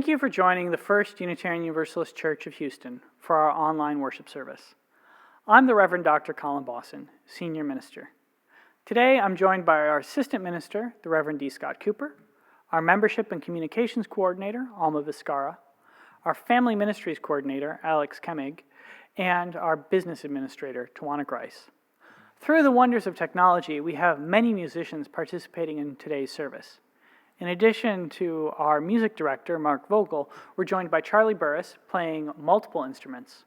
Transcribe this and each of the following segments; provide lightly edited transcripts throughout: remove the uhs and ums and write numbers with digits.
Thank you for joining the First Unitarian Universalist Church of Houston for our online worship service. I'm the Reverend Dr. Colin Bossen, Senior Minister. Today I'm joined by our Assistant Minister, the Reverend D. Scott Cooper, our Membership and Communications Coordinator, Alma Vizcarra, our Family Ministries Coordinator, Alex Kemig, and our Business Administrator, Tawana Grice. Through the wonders of technology, we have many musicians participating in today's service. In addition to our music director, Mark Vogel, we're joined by Charlie Burris playing multiple instruments.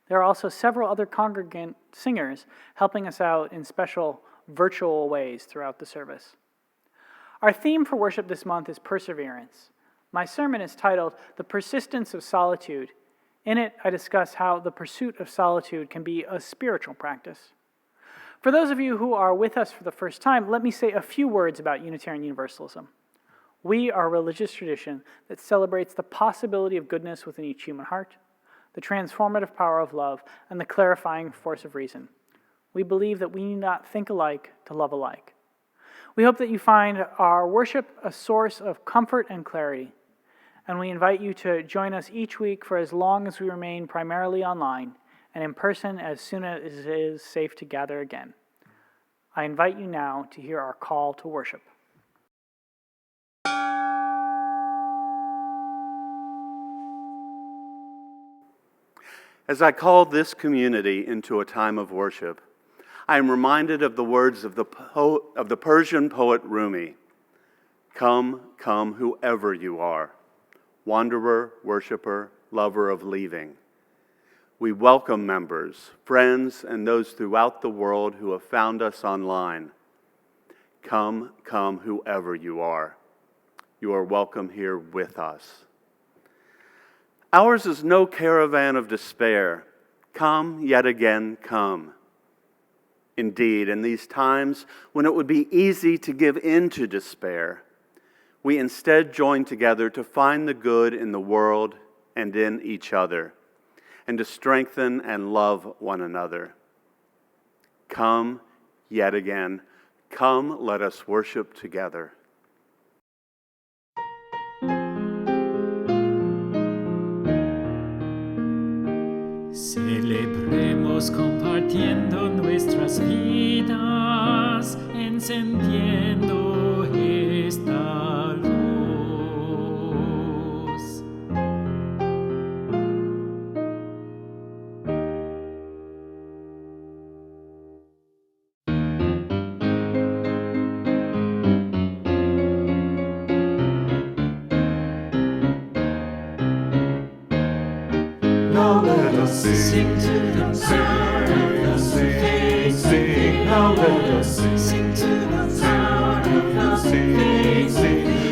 There are also several other congregant singers helping us out in special virtual ways throughout the service. Our theme for worship this month is perseverance. My sermon is titled, The Persistence of Solitude. In it, I discuss how the pursuit of solitude can be a spiritual practice. For those of you who are with us for the first time, let me say a few words about Unitarian Universalism. We are a religious tradition that celebrates the possibility of goodness within each human heart, the transformative power of love, and the clarifying force of reason. We believe that we need not think alike to love alike. We hope that you find our worship a source of comfort and clarity, and we invite you to join us each week for as long as we remain primarily online and in person as soon as it is safe to gather again. I invite you now to hear our call to worship. As I call this community into a time of worship, I am reminded of the words of the Persian poet Rumi. Come, come, whoever you are, wanderer, worshiper, lover of leaving. We welcome members, friends, and those throughout the world who have found us online. Come, come, whoever you are. You are welcome here with us. Ours is no caravan of despair. Come, yet again, come. Indeed, in these times when it would be easy to give in to despair, we instead join together to find the good in the world and in each other, and to strengthen and love one another. Come, yet again, come, let us worship together. Celebremos compartiendo nuestras vidas, encendiendo esta luz. Now let us sing to the power of the faith. Sing, now let us sing to the power of the faith.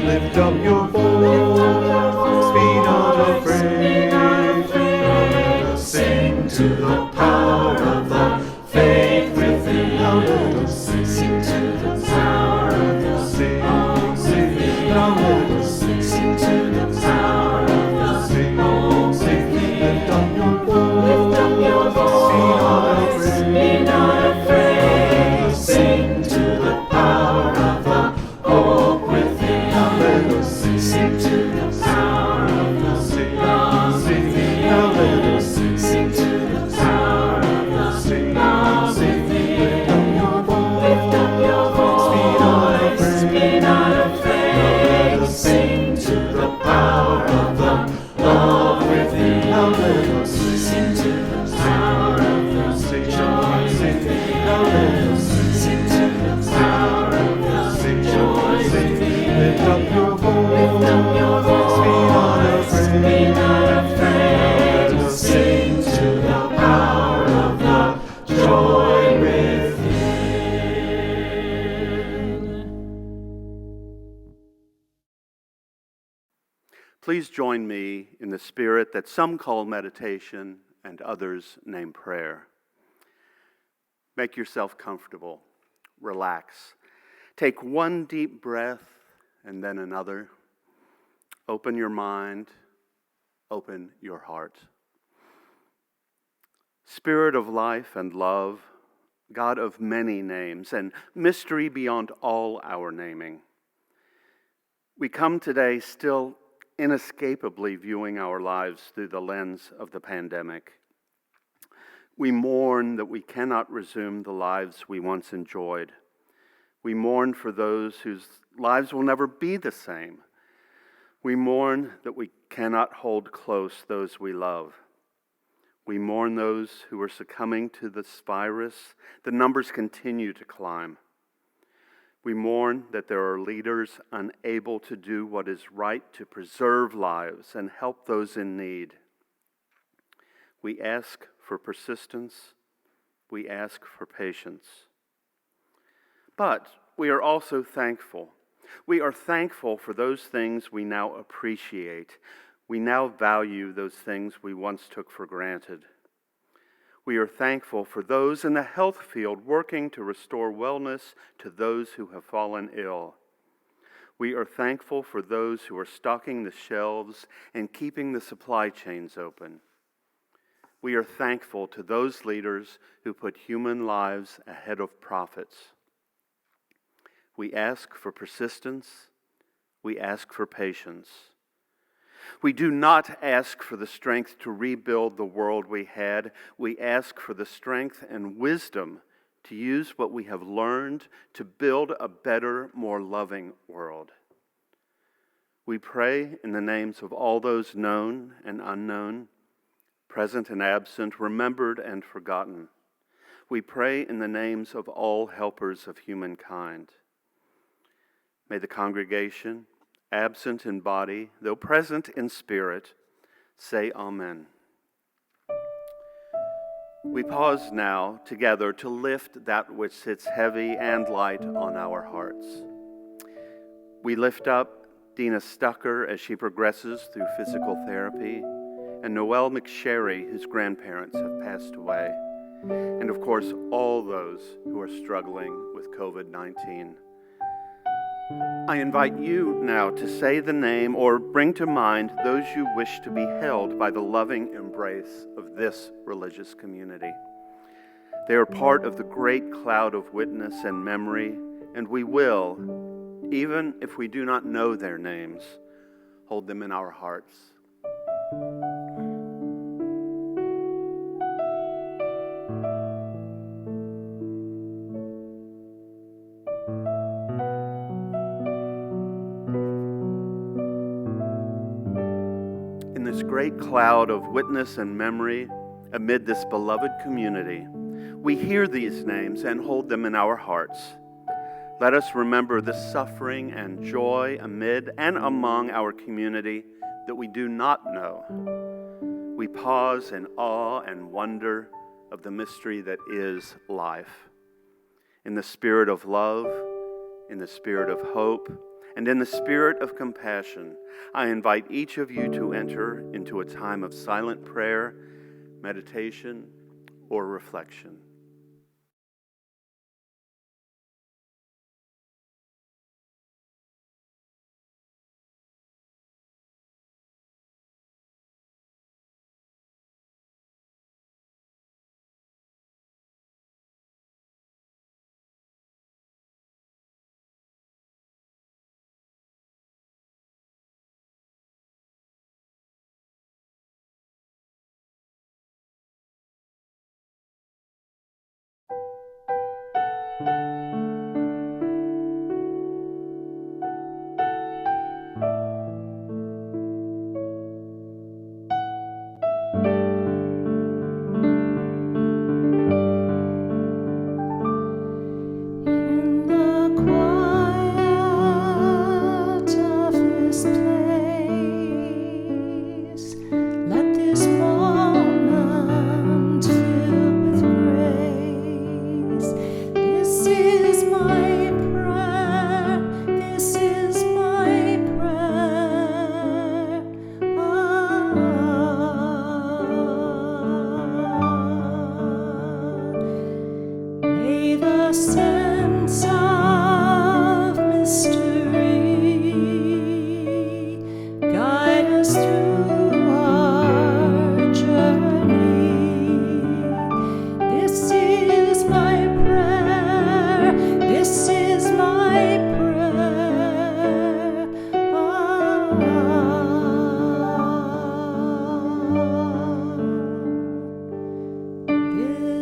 Lift up your voice, be not afraid. Now let us sing to the power of the faith within. Now let us sing to the power of the faith. Now let us sing to the power of the faith. Lift up your voice, be not afraid. Sing to the power of the hope within. Now let us sing to the power of the love within. Now let us sing to the power of the love within. Lift up your voice, be not afraid. Sing to the power of the love within. Now let us sing to the power of the joy within. Now let us sing to the power of the joy within. Lift up your voice, be not afraid. Sing to the power of the joy within. Please join me in the spirit that some call meditation and others name prayer. Make yourself comfortable. Relax. Take one deep breath and then another. Open your mind. Open your heart. Spirit of life and love, God of many names and mystery beyond all our naming, we come today still inescapably viewing our lives through the lens of the pandemic. We mourn that we cannot resume the lives we once enjoyed. We mourn for those whose lives will never be the same. We mourn that we cannot hold close those we love. We mourn those who are succumbing to this virus. The numbers continue to climb. We mourn that there are leaders unable to do what is right to preserve lives and help those in need. We ask for persistence. We ask for patience. But we are also thankful. We are thankful for those things we now appreciate. We now value those things we once took for granted. We are thankful for those in the health field working to restore wellness to those who have fallen ill. We are thankful for those who are stocking the shelves and keeping the supply chains open. We are thankful to those leaders who put human lives ahead of profits. We ask for persistence. We ask for patience. We do not ask for the strength to rebuild the world we had. We ask for the strength and wisdom to use what we have learned to build a better, more loving world. We pray in the names of all those known and unknown, present and absent, remembered and forgotten. We pray in the names of all helpers of humankind. May the congregation, absent in body, though present in spirit, say Amen. We pause now together to lift that which sits heavy and light on our hearts. We lift up Dina Stucker as she progresses through physical therapy, and Noelle McSherry, whose grandparents have passed away, and of course all those who are struggling with COVID-19. I invite you now to say the name or bring to mind those you wish to be held by the loving embrace of this religious community. They are part of the great cloud of witness and memory, and we will, even if we do not know their names, hold them in our hearts. This great cloud of witness and memory amid this beloved community, we hear these names and hold them in our hearts. Let us remember the suffering and joy amid and among our community that we do not know. We pause in awe and wonder of the mystery that is life. In the spirit of love, in the spirit of hope, and in the spirit of compassion, I invite each of you to enter into a time of silent prayer, meditation, or reflection.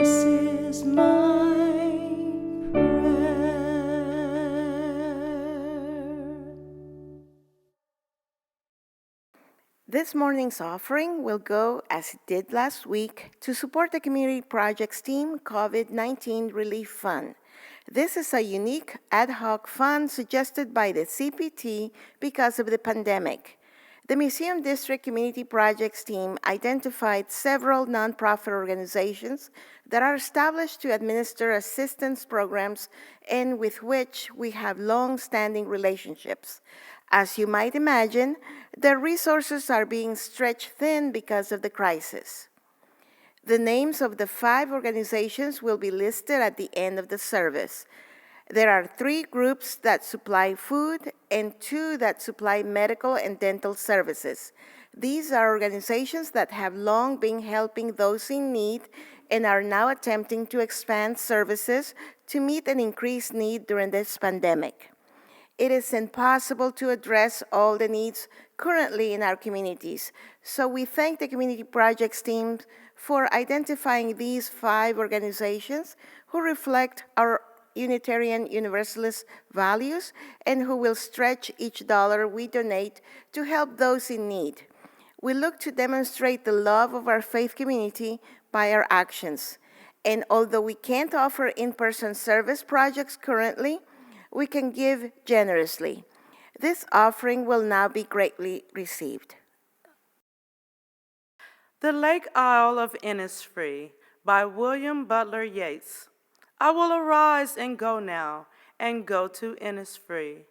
This is my prayer. This morning's offering will go, as it did last week, to support the Community Projects Team COVID-19 Relief Fund. This is a unique ad hoc fund suggested by the CPT because of the pandemic. The Museum District Community Projects Team identified several nonprofit organizations that are established to administer assistance programs and with which we have long-standing relationships. As you might imagine, their resources are being stretched thin because of the crisis. The names of the 5 organizations will be listed at the end of the service. There are 3 groups that supply food and 2 that supply medical and dental services. These are organizations that have long been helping those in need and are now attempting to expand services to meet an increased need during this pandemic. It is impossible to address all the needs currently in our communities, so we thank the Community Projects team for identifying these 5 organizations who reflect our Unitarian Universalist values and who will stretch each dollar we donate to help those in need. We look to demonstrate the love of our faith community by our actions. And although we can't offer in-person service projects currently, we can give generously. This offering will now be greatly received. The Lake Isle of Innisfree by William Butler Yeats. I will arise and go now, and go to Innisfree,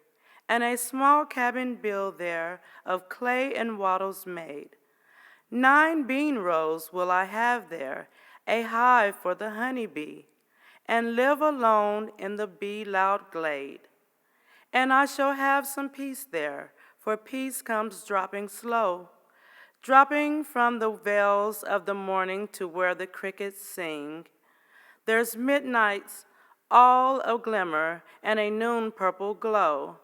and a small cabin build there of clay and wattles made. 9 bean rows will I have there, a hive for the honeybee, and live alone in the bee-loud glade. And I shall have some peace there, for peace comes dropping slow, dropping from the veils of the morning to where the crickets sing. There's midnights all a glimmer and a noon purple glow,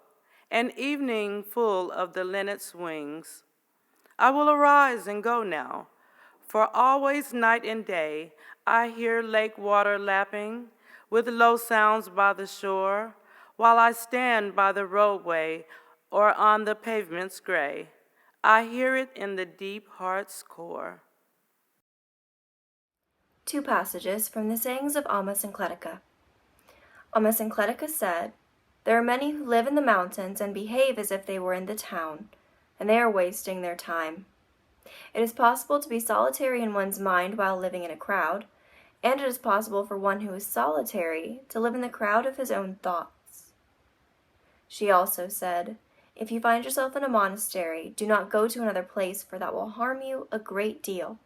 an evening full of the linnet's wings. I will arise and go now, for always night and day I hear lake water lapping with low sounds by the shore, while I stand by the roadway or on the pavement's gray. I hear it in the deep heart's core. 2 passages from the sayings of Amos and Cletica. Amos and Cletica said, "There are many who live in the mountains and behave as if they were in the town, and they are wasting their time. It is possible to be solitary in one's mind while living in a crowd, and it is possible for one who is solitary to live in the crowd of his own thoughts." She also said, "If you find yourself in a monastery, do not go to another place, for that will harm you a great deal.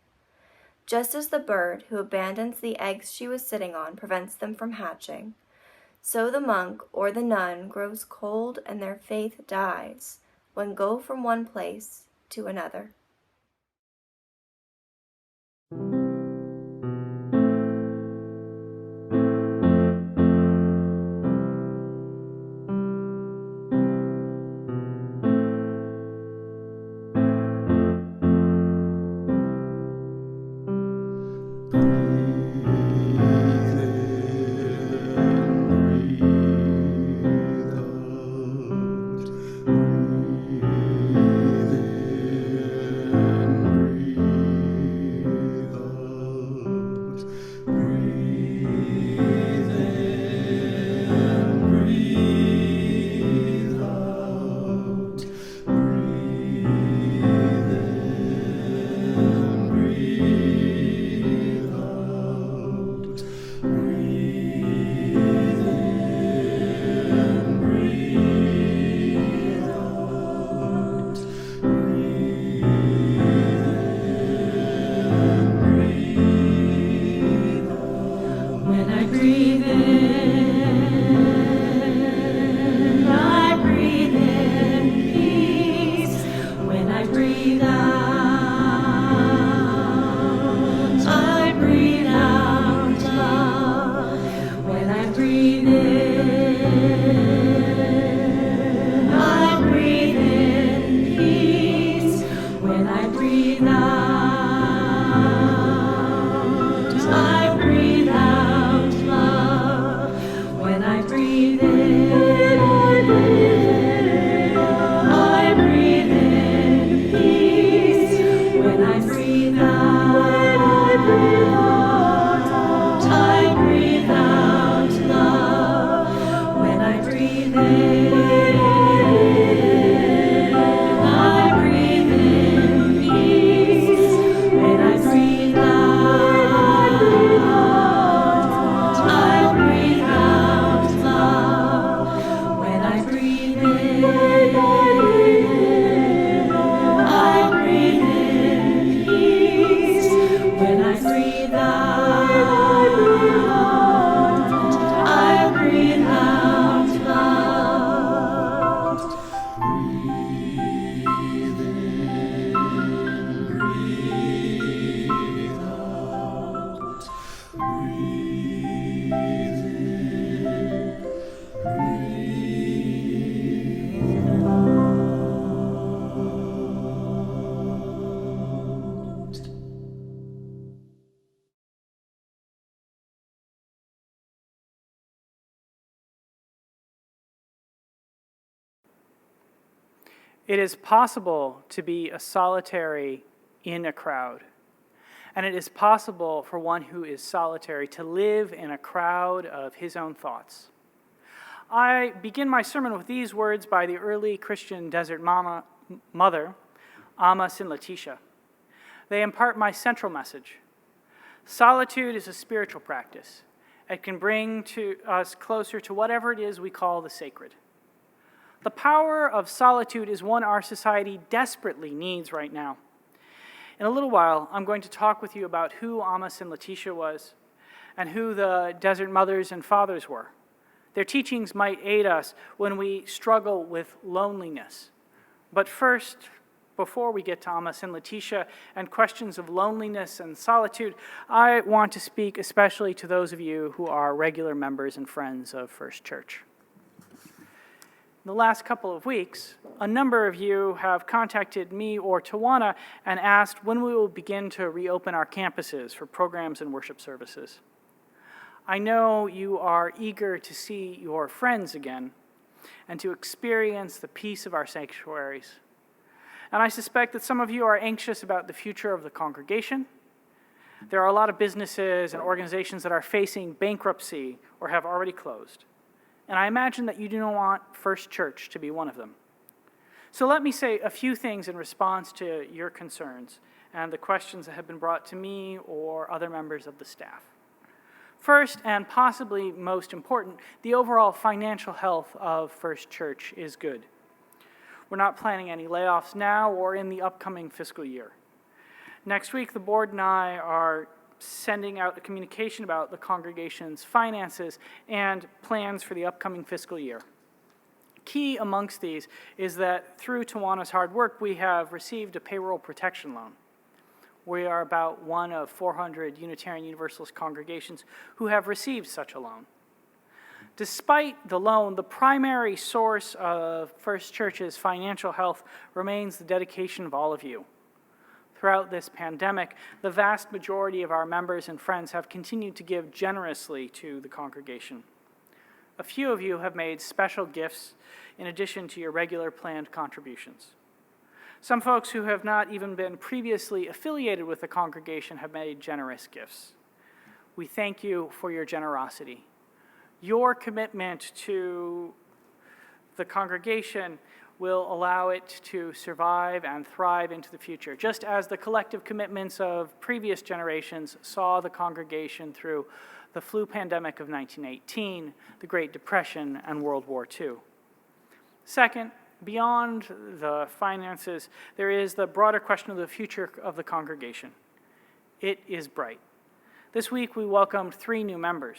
Just as the bird who abandons the eggs she was sitting on prevents them from hatching, so the monk or the nun grows cold and their faith dies when go from one place to another." Breathe out, I breathe out. It is possible to be a solitary in a crowd. And it is possible for one who is solitary to live in a crowd of his own thoughts. I begin my sermon with these words by the early Christian desert mother, Amma Sin Letitia. They impart my central message. Solitude is a spiritual practice. It can bring us closer to whatever it is we call the sacred. The power of solitude is one our society desperately needs right now. In a little while, I'm going to talk with you about who Amma Sin Letitia was and who the desert mothers and fathers were. Their teachings might aid us when we struggle with loneliness. But first, before we get to Amma Sin Letitia and questions of loneliness and solitude, I want to speak especially to those of you who are regular members and friends of First Church. In the last couple of weeks, a number of you have contacted me or Tawana and asked when we will begin to reopen our campuses for programs and worship services. I know you are eager to see your friends again and to experience the peace of our sanctuaries. And I suspect that some of you are anxious about the future of the congregation. There are a lot of businesses and organizations that are facing bankruptcy or have already closed. And I imagine that you do not want First Church to be one of them. So let me say a few things in response to your concerns and the questions that have been brought to me or other members of the staff. First, and possibly most important, the overall financial health of First Church is good. We're not planning any layoffs now or in the upcoming fiscal year. Next week, the board and I are sending out a communication about the congregation's finances and plans for the upcoming fiscal year. Key amongst these is that through Tawana's hard work, we have received a payroll protection loan. We are about one of 400 Unitarian Universalist congregations who have received such a loan. Despite the loan, the primary source of First Church's financial health remains the dedication of all of you. Throughout this pandemic, the vast majority of our members and friends have continued to give generously to the congregation. A few of you have made special gifts in addition to your regular planned contributions. Some folks who have not even been previously affiliated with the congregation have made generous gifts. We thank you for your generosity. Your commitment to the congregation will allow it to survive and thrive into the future, just as the collective commitments of previous generations saw the congregation through the flu pandemic of 1918, the Great Depression, and World War II. Second, beyond the finances, there is the broader question of the future of the congregation. It is bright. This week we welcomed 3 new members,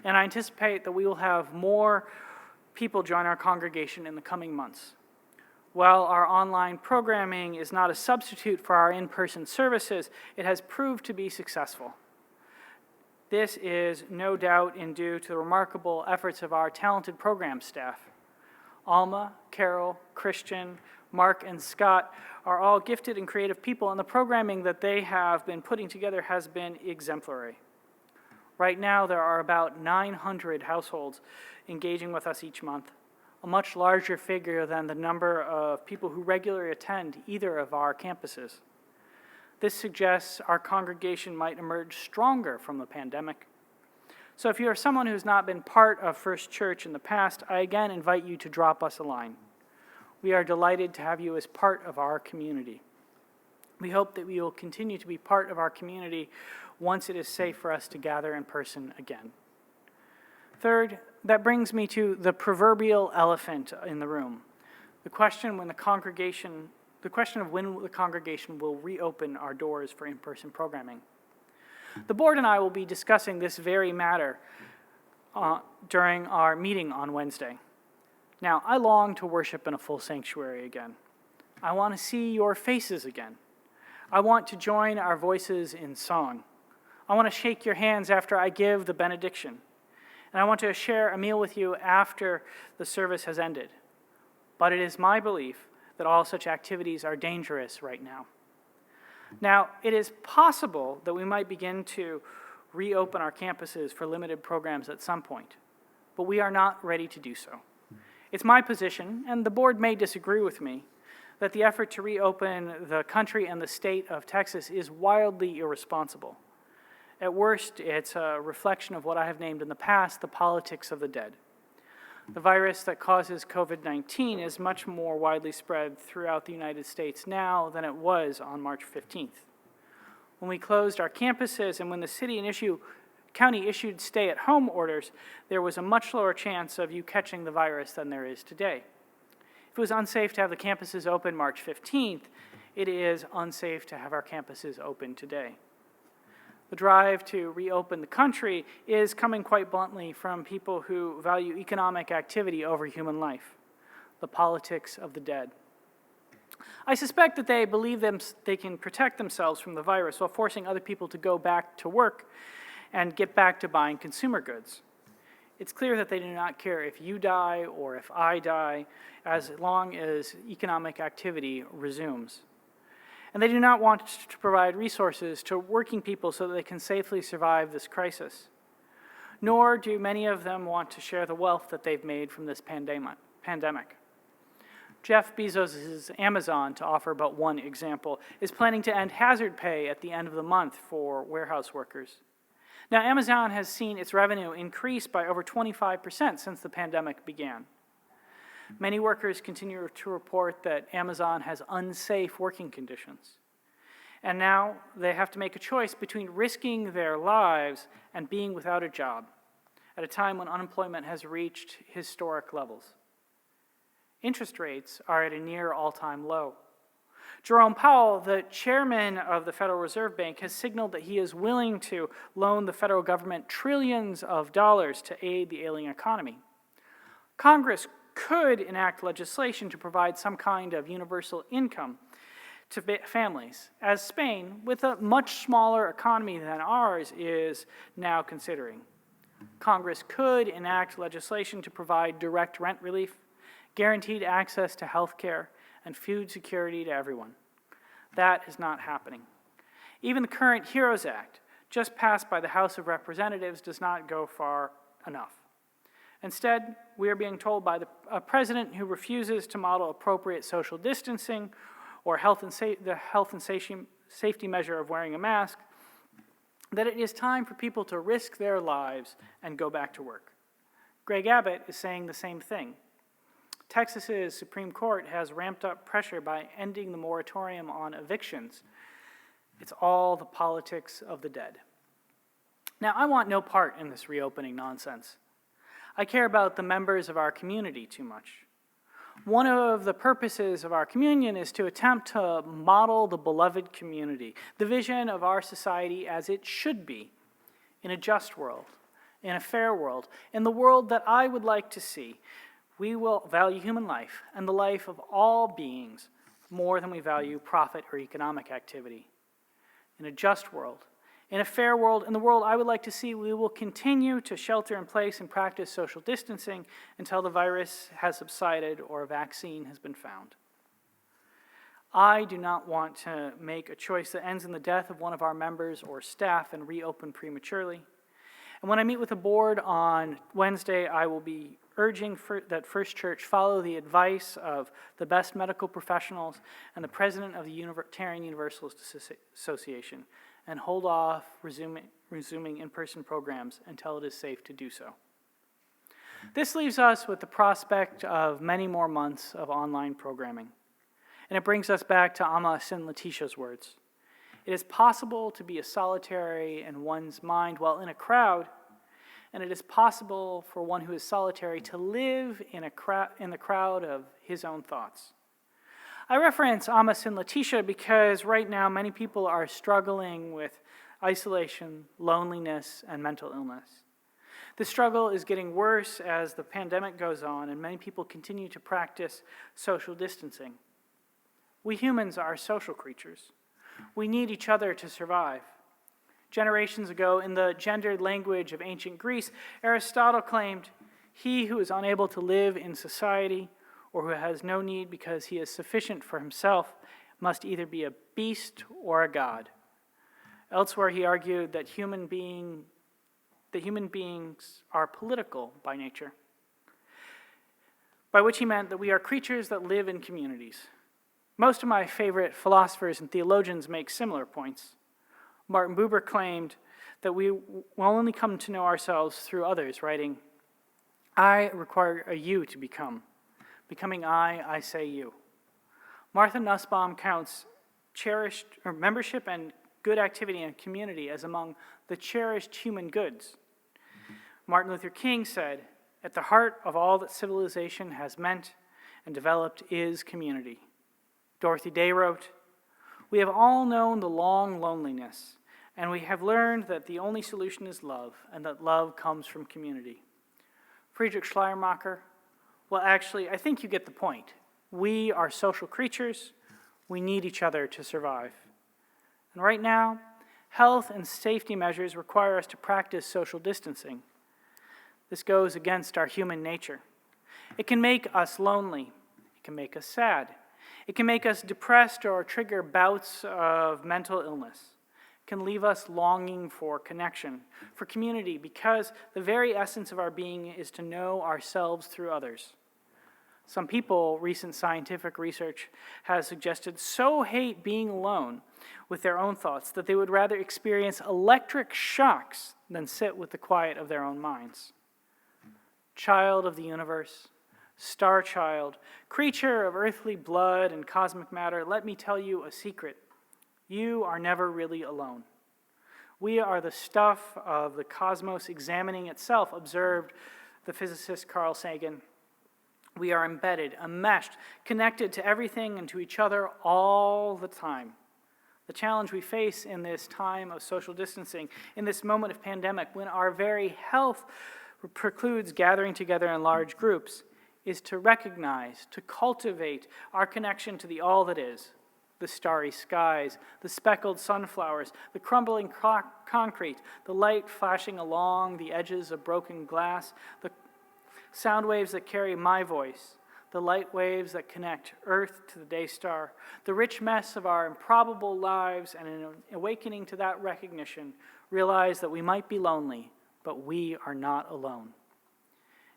and I anticipate that we will have more people join our congregation in the coming months. While our online programming is not a substitute for our in-person services, it has proved to be successful. This is no doubt due to the remarkable efforts of our talented program staff. Alma, Carol, Christian, Mark, and Scott are all gifted and creative people, and the programming that they have been putting together has been exemplary. Right now, there are about 900 households engaging with us each month, a much larger figure than the number of people who regularly attend either of our campuses. This suggests our congregation might emerge stronger from the pandemic. So if you are someone who's not been part of First Church in the past, I again invite you to drop us a line. We are delighted to have you as part of our community. We hope that we will continue to be part of our community once it is safe for us to gather in person again. Third, that brings me to the proverbial elephant in the room, the question of when the congregation will reopen our doors for in-person programming. The board and I will be discussing this very matter during our meeting on Wednesday. Now, I long to worship in a full sanctuary again. I want to see your faces again. I want to join our voices in song. I want to shake your hands after I give the benediction. And I want to share a meal with you after the service has ended. But it is my belief that all such activities are dangerous right now. Now, it is possible that we might begin to reopen our campuses for limited programs at some point, but we are not ready to do so. It's my position, and the board may disagree with me, that the effort to reopen the country and the state of Texas is wildly irresponsible. At worst, it's a reflection of what I have named in the past the politics of the dead. The virus that causes COVID-19 is much more widely spread throughout the United States now than it was on March 15th. When we closed our campuses and when the county issued stay-at-home orders, there was a much lower chance of you catching the virus than there is today. If it was unsafe to have the campuses open March 15th, it is unsafe to have our campuses open today. The drive to reopen the country is coming quite bluntly from people who value economic activity over human life, the politics of the dead. I suspect that they believe they can protect themselves from the virus while forcing other people to go back to work and get back to buying consumer goods. It's clear that they do not care if you die or if I die, as long as economic activity resumes. And they do not want to provide resources to working people so that they can safely survive this crisis. Nor do many of them want to share the wealth that they've made from this pandemic. Jeff Bezos' Amazon, to offer but one example, is planning to end hazard pay at the end of the month for warehouse workers. Now, Amazon has seen its revenue increase by over 25% since the pandemic began. Many workers continue to report that Amazon has unsafe working conditions. And now they have to make a choice between risking their lives and being without a job at a time when unemployment has reached historic levels. Interest rates are at a near all-time low. Jerome Powell, the chairman of the Federal Reserve Bank, has signaled that he is willing to loan the federal government trillions of dollars to aid the ailing economy. Congress could enact legislation to provide some kind of universal income to families, as Spain, with a much smaller economy than ours, is now considering. Congress could enact legislation to provide direct rent relief, guaranteed access to health care, and food security to everyone. That is not happening. Even the current HEROES Act, just passed by the House of Representatives, does not go far enough. Instead, we are being told by a president who refuses to model appropriate social distancing or the health and safety measure of wearing a mask, that it is time for people to risk their lives and go back to work. Greg Abbott is saying the same thing. Texas's Supreme Court has ramped up pressure by ending the moratorium on evictions. It's all the politics of the dead. Now, I want no part in this reopening nonsense. I care about the members of our community too much. One of the purposes of our communion is to attempt to model the beloved community, the vision of our society as it should be, in a just world, in a fair world, in the world that I would like to see. We will value human life and the life of all beings more than we value profit or economic activity. In a just world, in a fair world, in the world I would like to see, we will continue to shelter in place and practice social distancing until the virus has subsided or a vaccine has been found. I do not want to make a choice that ends in the death of one of our members or staff and reopen prematurely. And when I meet with the board on Wednesday, I will be urging that First Church follow the advice of the best medical professionals and the president of the Unitarian Universalist Association and hold off resuming in-person programs until it is safe to do so. This leaves us with the prospect of many more months of online programming. And it brings us back to Amos and Letitia's words. It is possible to be a solitary in one's mind while in a crowd, and it is possible for one who is solitary to live in the crowd of his own thoughts. I reference Amos and Letitia because right now many people are struggling with isolation, loneliness, and mental illness. The struggle is getting worse as the pandemic goes on, and many people continue to practice social distancing. We humans are social creatures. We need each other to survive. Generations ago, in the gendered language of ancient Greece, Aristotle claimed, "He who is unable to live in society or who has no need because he is sufficient for himself must either be a beast or a god." Elsewhere, he argued that human beings are political by nature, by which he meant that we are creatures that live in communities. Most of my favorite philosophers and theologians make similar points. Martin Buber claimed that we will only come to know ourselves through others, writing, "I require a you to become. Becoming I say you." Martha Nussbaum counts membership and good activity in a community as among the cherished human goods. Martin Luther King said, "At the heart of all that civilization has meant and developed is community." Dorothy Day wrote, "We have all known the long loneliness, and we have learned that the only solution is love, and that love comes from community." Friedrich Schleiermacher, well, actually, I think you get the point. We are social creatures. We need each other to survive. And right now, health and safety measures require us to practice social distancing. This goes against our human nature. It can make us lonely. It can make us sad. It can make us depressed or trigger bouts of mental illness. It can leave us longing for connection, for community, because the very essence of our being is to know ourselves through others. Some people, recent scientific research has suggested, so hate being alone with their own thoughts that they would rather experience electric shocks than sit with the quiet of their own minds. Child of the universe, star child, creature of earthly blood and cosmic matter, let me tell you a secret. You are never really alone. We are the stuff of the cosmos examining itself, observed the physicist Carl Sagan. We are embedded, enmeshed, connected to everything and to each other all the time. The challenge we face in this time of social distancing, in this moment of pandemic, when our very health precludes gathering together in large groups, is to recognize, to cultivate our connection to the all that is, the starry skies, the speckled sunflowers, the crumbling concrete, the light flashing along the edges of broken glass, the sound waves that carry my voice, the light waves that connect Earth to the day star, the rich mess of our improbable lives, and in awakening to that recognition, realize that we might be lonely, but we are not alone.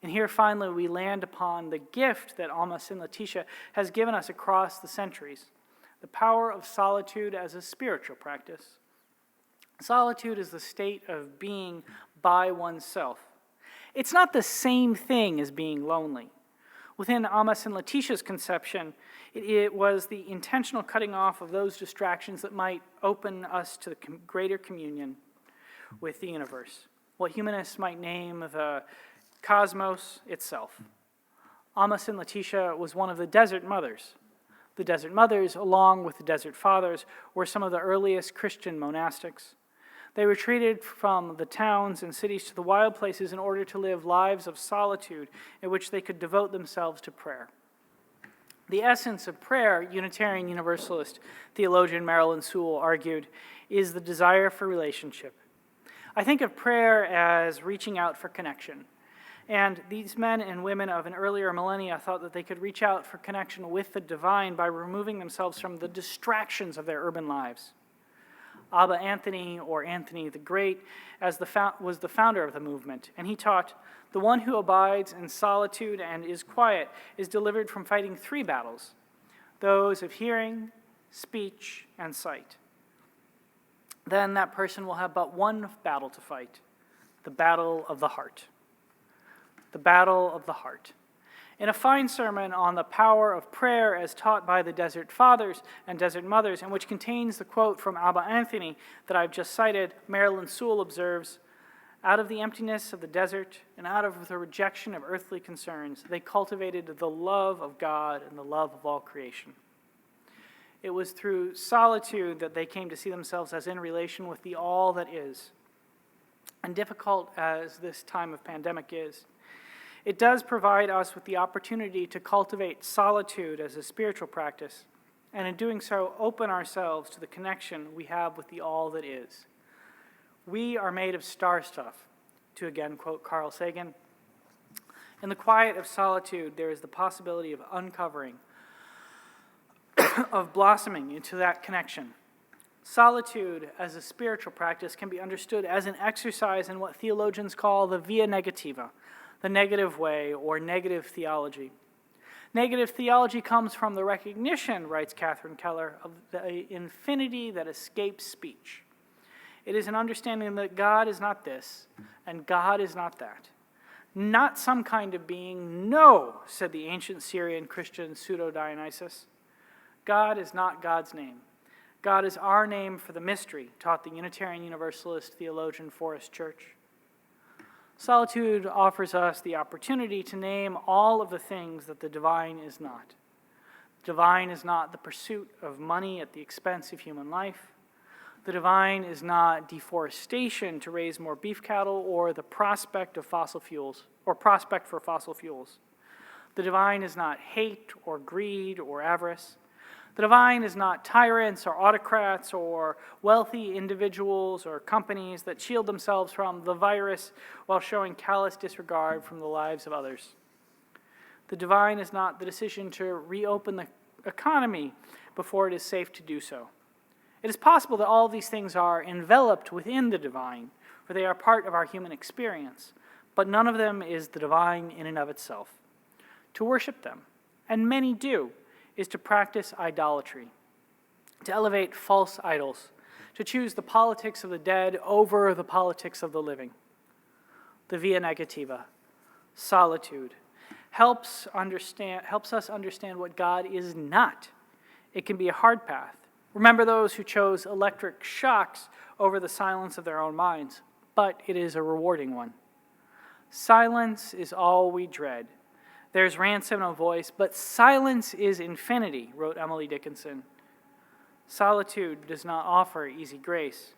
And here finally we land upon the gift that Alma Sin Letitia has given us across the centuries, the power of solitude as a spiritual practice. Solitude is the state of being by oneself. It's not the same thing as being lonely. Within Alma Sin Letitia's conception, it was the intentional cutting off of those distractions that might open us to the greater communion with the universe, what humanists might name the cosmos itself. Alma Sin Letitia was one of the Desert Mothers. The Desert Mothers, along with the Desert Fathers, were some of the earliest Christian monastics. They retreated from the towns and cities to the wild places in order to live lives of solitude in which they could devote themselves to prayer. The essence of prayer, Unitarian Universalist theologian Marilyn Sewell argued, is the desire for relationship. I think of prayer as reaching out for connection. And these men and women of an earlier millennia thought that they could reach out for connection with the divine by removing themselves from the distractions of their urban lives. Abba Anthony, or Anthony the Great, was the founder of the movement, and he taught, "The one who abides in solitude and is quiet is delivered from fighting 3 battles, those of hearing, speech, and sight. Then that person will have but one battle to fight, the battle of the heart." The battle of the heart. In a fine sermon on the power of prayer as taught by the Desert Fathers and Desert Mothers, and which contains the quote from Abba Anthony that I've just cited, Marilyn Sewell observes, "Out of the emptiness of the desert and out of the rejection of earthly concerns, they cultivated the love of God and the love of all creation. It was through solitude that they came to see themselves as in relation with the all that is. And difficult as this time of pandemic is, it does provide us with the opportunity to cultivate solitude as a spiritual practice, and in doing so, open ourselves to the connection we have with the all that is. We are made of star stuff," to again quote Carl Sagan. In the quiet of solitude, there is the possibility of uncovering, of blossoming into that connection. Solitude as a spiritual practice can be understood as an exercise in what theologians call the via negativa, the negative way or negative theology. Negative theology comes from the recognition, writes Catherine Keller, of the infinity that escapes speech. It is an understanding that God is not this, and God is not that. Not some kind of being, no, said the ancient Syrian Christian Pseudo-Dionysius. God is not God's name. God is our name for the mystery, taught the Unitarian Universalist theologian Forrest Church. Solitude offers us the opportunity to name all of the things that the divine is not. Divine is not the pursuit of money at the expense of human life. The divine is not deforestation to raise more beef cattle or the prospect of fossil fuels, or prospect for fossil fuels. The divine is not hate or greed or avarice. The divine is not tyrants or autocrats or wealthy individuals or companies that shield themselves from the virus while showing callous disregard from the lives of others. The divine is not the decision to reopen the economy before it is safe to do so. It is possible that all of these things are enveloped within the divine, for they are part of our human experience, but none of them is the divine in and of itself. To worship them, and many do, is to practice idolatry, to elevate false idols, to choose the politics of the dead over the politics of the living. The via negativa, solitude, helps us understand what God is not. It can be a hard path. Remember those who chose electric shocks over the silence of their own minds, but it is a rewarding one. Silence is all we dread. There's ransom of voice, but silence is infinity, wrote Emily Dickinson. Solitude does not offer easy grace,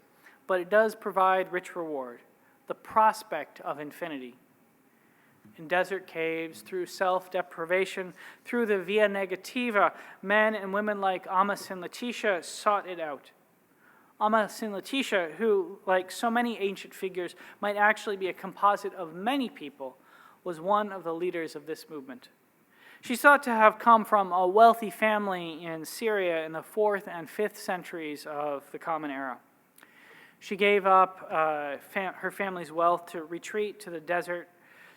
but it does provide rich reward, the prospect of infinity. In desert caves, through self-deprivation, through the via negativa, men and women like Amos and Letitia sought it out. Amos and Letitia, who, like so many ancient figures, might actually be a composite of many people, was one of the leaders of this movement. She's thought to have come from a wealthy family in Syria in the 4th and 5th centuries of the Common Era. She gave up her family's wealth to retreat to the desert,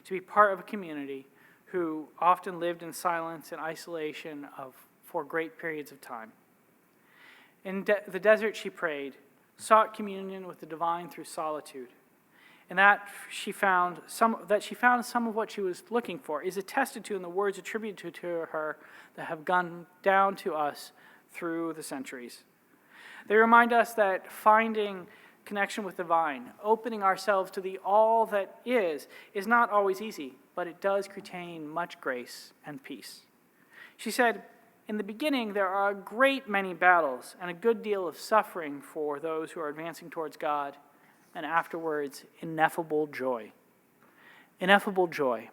to be part of a community who often lived in silence and isolation for great periods of time. In the desert she prayed, sought communion with the divine through solitude. And that she found some of what she was looking for is attested to in the words attributed to her that have gone down to us through the centuries. They remind us that finding connection with the divine, opening ourselves to the all that is not always easy, but it does contain much grace and peace. She said, in the beginning, there are a great many battles and a good deal of suffering for those who are advancing towards God, and afterwards, ineffable joy. Ineffable joy.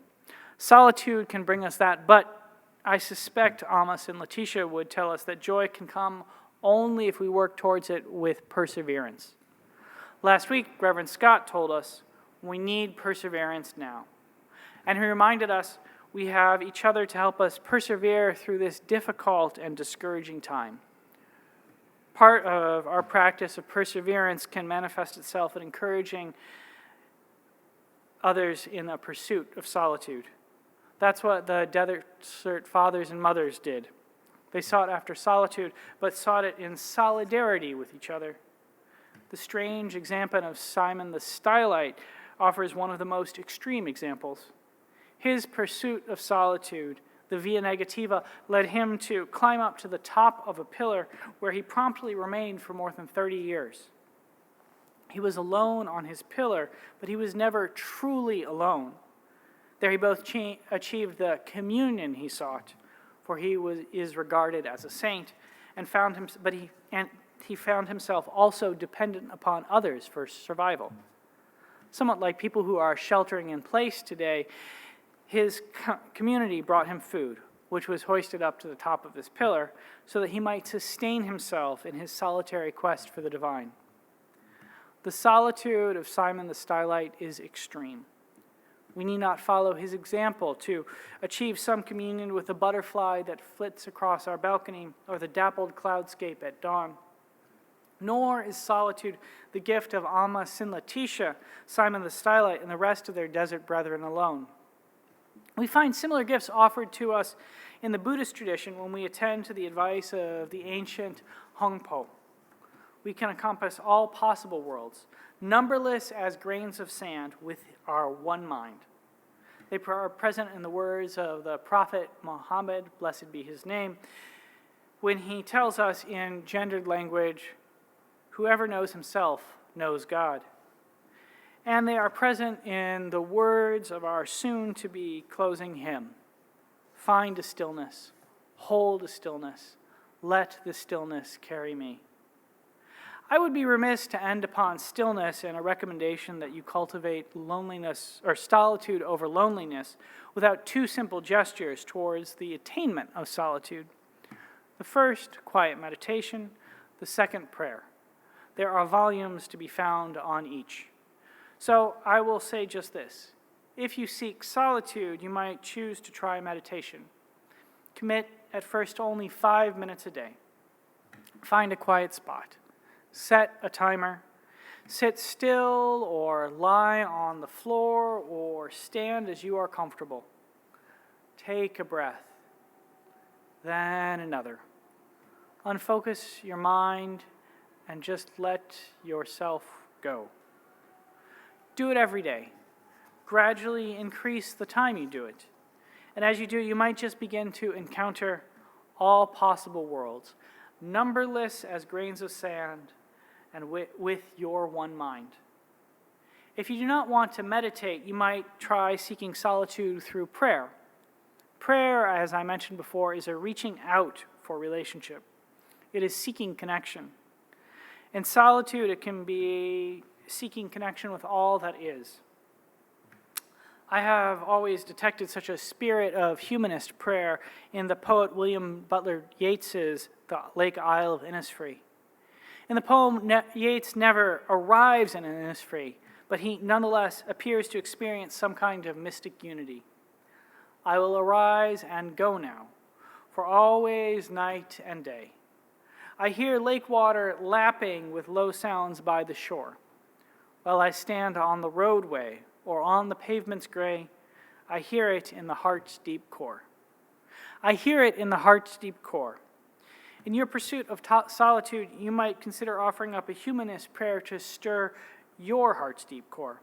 Solitude can bring us that, but I suspect Amos and Letitia would tell us that joy can come only if we work towards it with perseverance. Last week, Reverend Scott told us we need perseverance now. And he reminded us we have each other to help us persevere through this difficult and discouraging time. Part of our practice of perseverance can manifest itself in encouraging others in a pursuit of solitude. That's what the desert fathers and mothers did. They sought after solitude, but sought it in solidarity with each other. The strange example of Simon the Stylite offers one of the most extreme examples. His pursuit of solitude, the via negativa, led him to climb up to the top of a pillar where he promptly remained for more than 30 years. He was alone on his pillar, but he was never truly alone. There he both achieved the communion he sought, for he is regarded as a saint, and he found himself also dependent upon others for survival. Somewhat like people who are sheltering in place today, his community brought him food, which was hoisted up to the top of this pillar, so that he might sustain himself in his solitary quest for the divine. The solitude of Simon the Stylite is extreme. We need not follow his example to achieve some communion with the butterfly that flits across our balcony or the dappled cloudscape at dawn. Nor is solitude the gift of Amos and Letitia, Simon the Stylite, and the rest of their desert brethren alone. We find similar gifts offered to us in the Buddhist tradition, when we attend to the advice of the ancient Hongpo, we can encompass all possible worlds, numberless as grains of sand, with our one mind. They are present in the words of the Prophet Muhammad, blessed be his name, when he tells us in gendered language, whoever knows himself knows God. And they are present in the words of our soon-to-be closing hymn, find a stillness, hold a stillness, let the stillness carry me. I would be remiss to end upon stillness and a recommendation that you cultivate loneliness or solitude over loneliness without two simple gestures towards the attainment of solitude. The first, quiet meditation. The second, prayer. There are volumes to be found on each. So I will say just this. If you seek solitude, you might choose to try meditation. Commit at first only 5 minutes a day. Find a quiet spot. Set a timer. Sit still or lie on the floor or stand as you are comfortable. Take a breath, then another. Unfocus your mind and just let yourself go. Do it every day. Gradually increase the time you do it. And as you do, you might just begin to encounter all possible worlds, numberless as grains of sand, and with your one mind. If you do not want to meditate, you might try seeking solitude through prayer. Prayer, as I mentioned before, is a reaching out for relationship. It is seeking connection. In solitude, it can be seeking connection with all that is. I have always detected such a spirit of humanist prayer in the poet William Butler Yeats's The Lake Isle of Innisfree. In the poem, Yeats never arrives in Innisfree, but he nonetheless appears to experience some kind of mystic unity. I will arise and go now, for always night and day. I hear lake water lapping with low sounds by the shore. While I stand on the roadway or on the pavement's gray, I hear it in the heart's deep core. I hear it in the heart's deep core. In your pursuit of solitude, you might consider offering up a humanist prayer to stir your heart's deep core.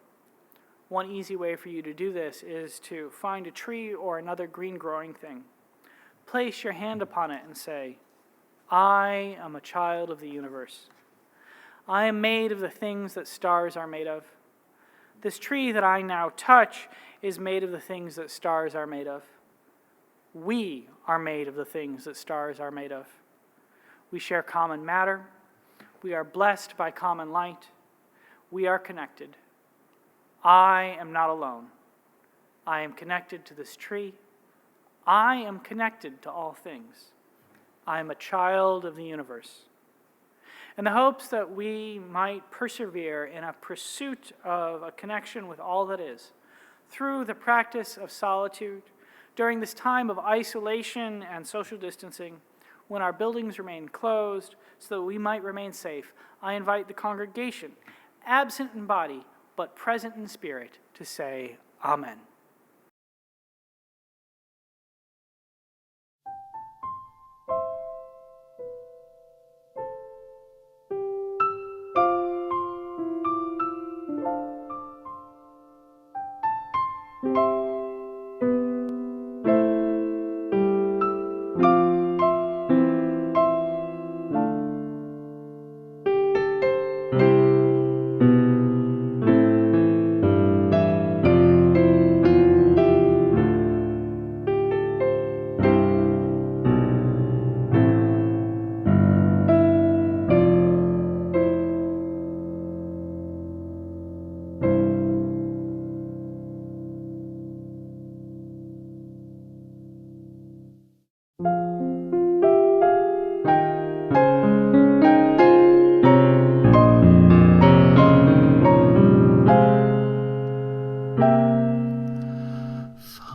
One easy way for you to do this is to find a tree or another green growing thing. Place your hand upon it and say, I am a child of the universe. I am made of the things that stars are made of. This tree that I now touch is made of the things that stars are made of. We are made of the things that stars are made of. We share common matter. We are blessed by common light. We are connected. I am not alone. I am connected to this tree. I am connected to all things. I am a child of the universe. In the hopes that we might persevere in a pursuit of a connection with all that is, through the practice of solitude, during this time of isolation and social distancing, when our buildings remain closed so that we might remain safe, I invite the congregation, absent in body but present in spirit, to say Amen.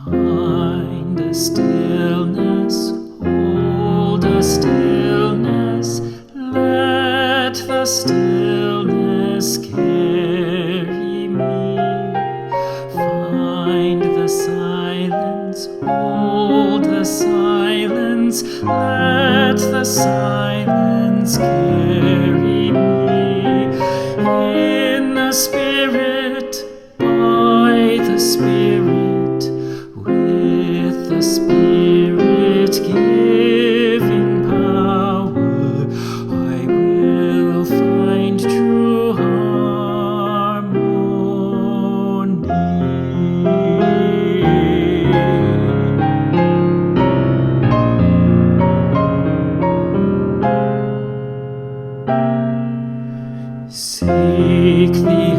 Find a stillness, hold a stillness, let the stillness carry me. Find the silence, hold the silence. minds. Let the silence carry me in the Spirit, by the Spirit, with the Spirit giving power, I will find true Seek the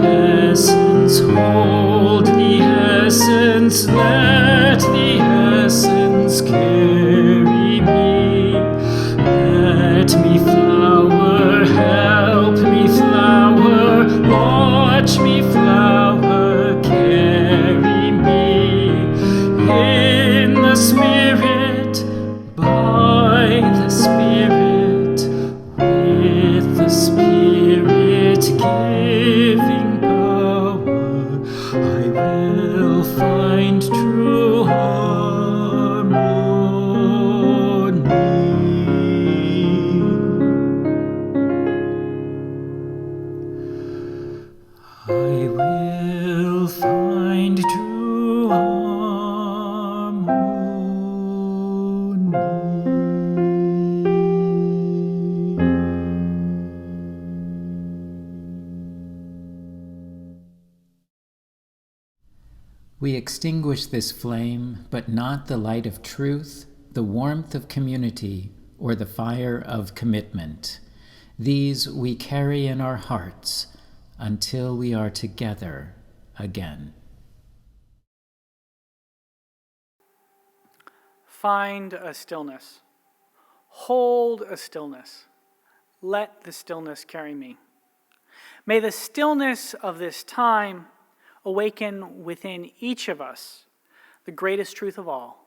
essence, hold the essence, let the essence carry me. Let me flower, help me flower, watch me flower, carry me in the Spirit, by the Spirit, with the Spirit giving power, I will find true harmony. I will find true harmony. We extinguish this flame, but not the light of truth, the warmth of community, or the fire of commitment. These we carry in our hearts until we are together again. Find a stillness. Hold a stillness. Let the stillness carry me. May the stillness of this time awaken within each of us the greatest truth of all.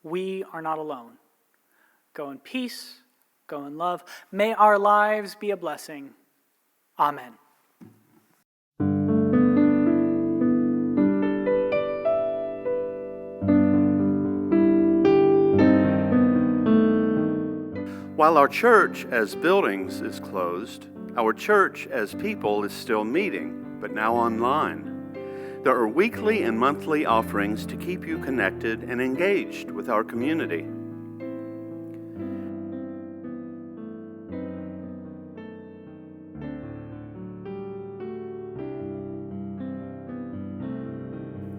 We are not alone. Go in peace, go in love. May our lives be a blessing. Amen. While our church as buildings is closed, our church as people is still meeting, but now online. There are weekly and monthly offerings to keep you connected and engaged with our community.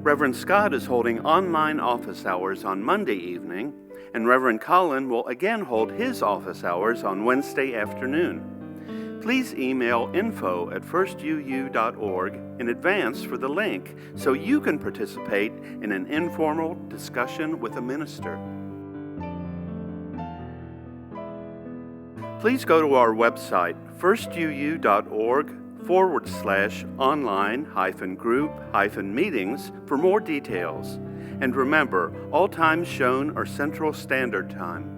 Reverend Scott is holding online office hours on Monday evening, and Reverend Colin will again hold his office hours on Wednesday afternoon. Please email info@firstuuhouston.org in advance for the link so you can participate in an informal discussion with a minister. Please go to our website, firstuuhouston.org/online-group-meetings for more details. And remember, all times shown are Central Standard Time.